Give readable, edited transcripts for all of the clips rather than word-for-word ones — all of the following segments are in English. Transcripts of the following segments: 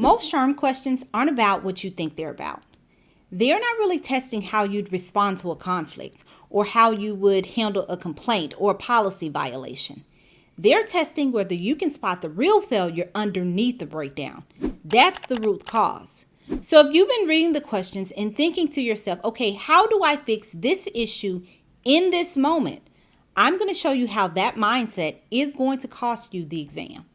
Most SHRM questions aren't about what you think they're about. They're not really testing how you'd respond to a conflict or how you would handle a complaint or a policy violation. They're testing whether you can spot the real failure underneath the breakdown. That's the root cause. So if you've been reading the questions and thinking to yourself, okay, how do I fix this issue in this moment? I'm going to show you how that mindset is going to cost you the exam.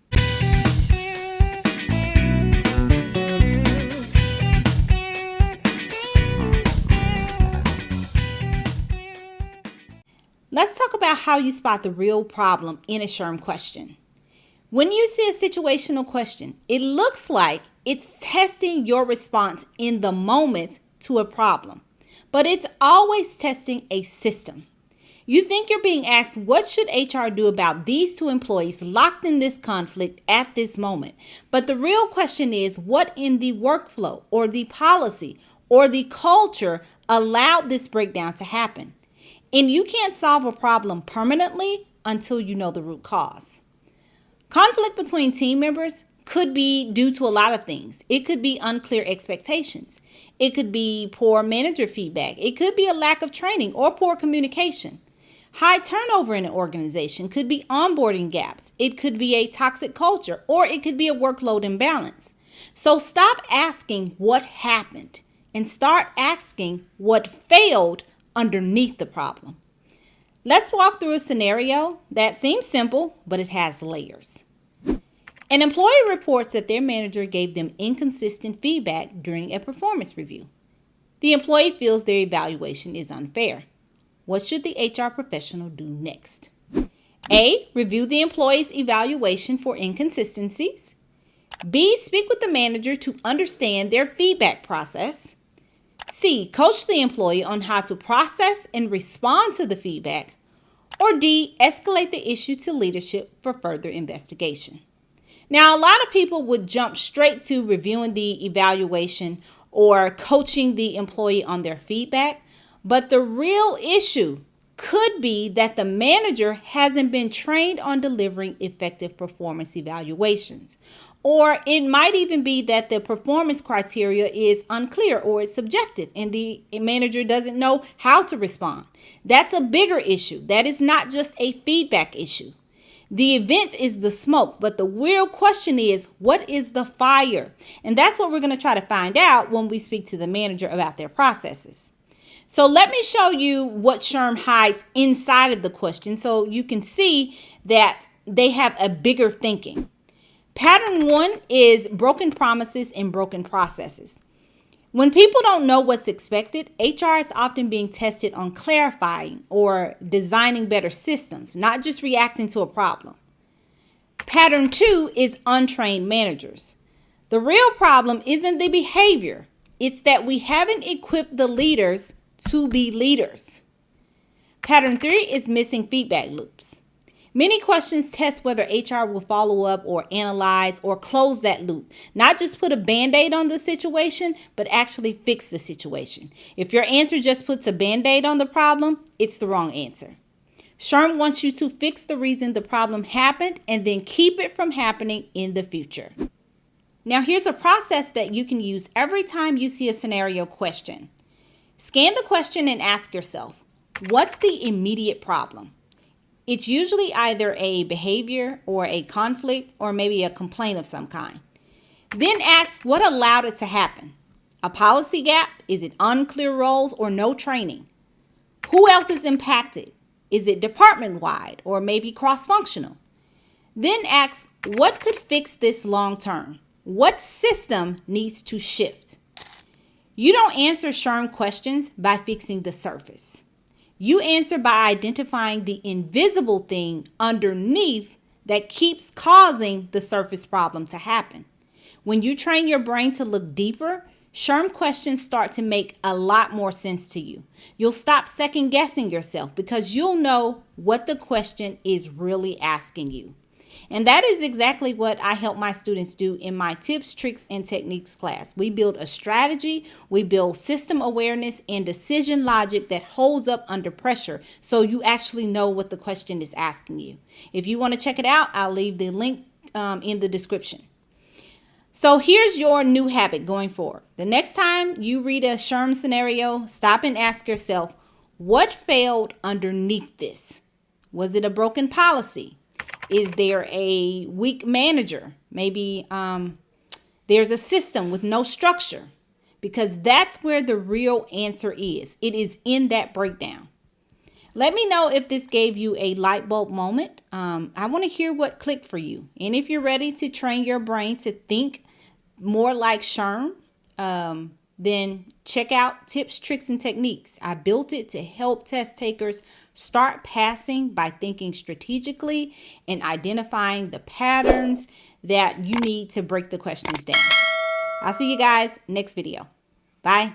Let's talk about how you spot the real problem in a SHRM question. When you see a situational question, it looks like it's testing your response in the moment to a problem, but it's always testing a system. You think you're being asked, what should HR do about these two employees locked in this conflict at this moment? But the real question is, what in the workflow or the policy or the culture allowed this breakdown to happen? And you can't solve a problem permanently until you know the root cause. Conflict between team members could be due to a lot of things. It could be unclear expectations. It could be poor manager feedback. It could be a lack of training or poor communication. High turnover in an organization could be onboarding gaps. It could be a toxic culture, or it could be a workload imbalance. So stop asking what happened and start asking what failed underneath the problem. Let's walk through a scenario that seems simple, but it has layers. An employee reports that their manager gave them inconsistent feedback during a performance review. The employee feels their evaluation is unfair. What should the HR professional do next? A, review the employee's evaluation for inconsistencies. B, speak with the manager to understand their feedback process. C, coach the employee on how to process and respond to the feedback. Or D, escalate the issue to leadership for further investigation. Now, a lot of people would jump straight to reviewing the evaluation or coaching the employee on their feedback, but the real issue could be that the manager hasn't been trained on delivering effective performance evaluations. Or it might even be that the performance criteria is unclear or it's subjective and the manager doesn't know how to respond. That's a bigger issue. That is not just a feedback issue. The event is the smoke, but the real question is, what is the fire? And that's what we're going to try to find out when we speak to the manager about their processes. So let me show you what SHRM hides inside of the question so you can see that they have a bigger thinking. Pattern 1 is broken promises and broken processes. When people don't know what's expected, HR is often being tested on clarifying or designing better systems, not just reacting to a problem. Pattern 2 is untrained managers. The real problem isn't the behavior. It's that we haven't equipped the leaders to be leaders. Pattern 3 is missing feedback loops. Many questions test whether HR will follow up or analyze or close that loop, not just put a Band-Aid on the situation, but actually fix the situation. If your answer just puts a Band-Aid on the problem, it's the wrong answer. SHRM wants you to fix the reason the problem happened and then keep it from happening in the future. Now here's a process that you can use every time you see a scenario question. Scan the question and ask yourself, what's the immediate problem? It's usually either a behavior or a conflict or maybe a complaint of some kind. Then ask what allowed it to happen. A policy gap? Is it unclear roles or no training? Who else is impacted? Is it department-wide or maybe cross-functional? Then ask what could fix this long term? What system needs to shift? You don't answer SHRM questions by fixing the surface. You answer by identifying the invisible thing underneath that keeps causing the surface problem to happen. When you train your brain to look deeper, SHRM questions start to make a lot more sense to you. You'll stop second guessing yourself because you'll know what the question is really asking you. And that is exactly what I help my students do in my tips, tricks, and techniques class. We build a strategy, we build system awareness and decision logic that holds up under pressure so you actually know what the question is asking you. If you want to check it out, I'll leave the link in the description. So here's your new habit going forward. The next time you read a SHRM scenario, stop and ask yourself, what failed underneath this? Was it a broken policy? Is there a weak manager? Maybe there's a system with no structure, because that's where the real answer is. It is in that breakdown. Let me know if this gave you a light bulb moment. I want to hear what clicked for you. And if you're ready to train your brain to think more like SHRM, then check out Tips, Tricks, and Techniques. I built it to help test takers start passing by thinking strategically and identifying the patterns that you need to break the questions down. I'll see you guys next video. Bye.